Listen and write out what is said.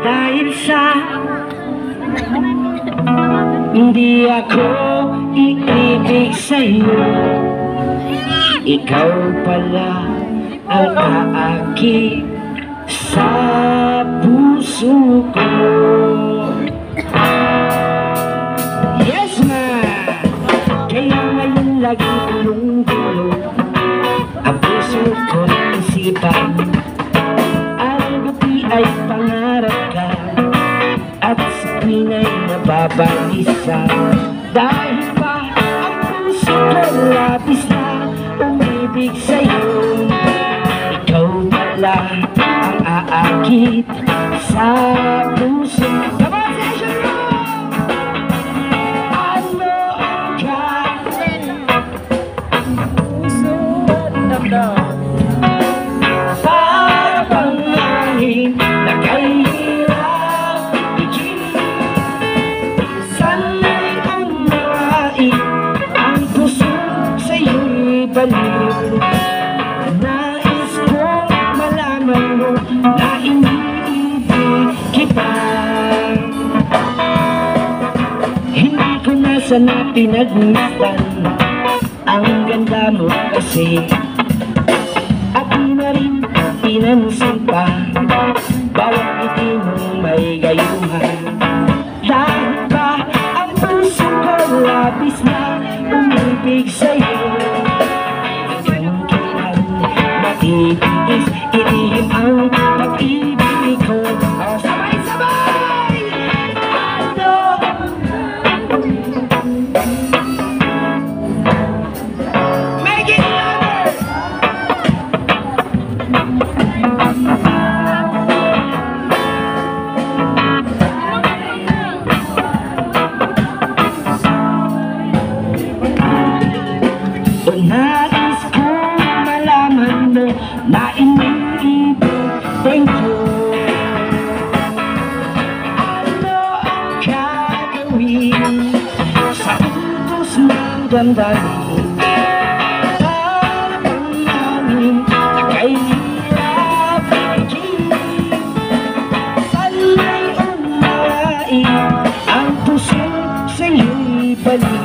Dahil sa hindi ako iibig sa'yo, ikaw pala ang aakit sa puso ko. Yes man! Kaya ngayon lagi tulong-tulong ang puso ko ng isipan. Ang gabi ay pangarap ka at sa tuwing ay nababalisa. Dahil pa ang puso ko labis na umibig sa'yo, ikaw pala ang aakit sa puso. Para bang hangin na kahirap ikip, sana'y unawain ang puso sa'yo'y baliw. Nais kong malaman mo na iniibig kita. Hindi ko na sana pinagmistan ang ganda mo kasi, at di na rin pinansin pa bawat ngiti mong may gayuhan. Dahil ba ang puso ko labis na umibig sa'yo, hanggang kailan matitiis ilihim ang pag-ibig ko. Oh, sabay-sabay! Ano? Make it louder! Nais kong malaman mo na iniibig ko. Ano ang gagawin sa utos ng damdamin? Para bang hangin na kahirap ikip, sana'y unawain ang puso sa'yo'y baliw.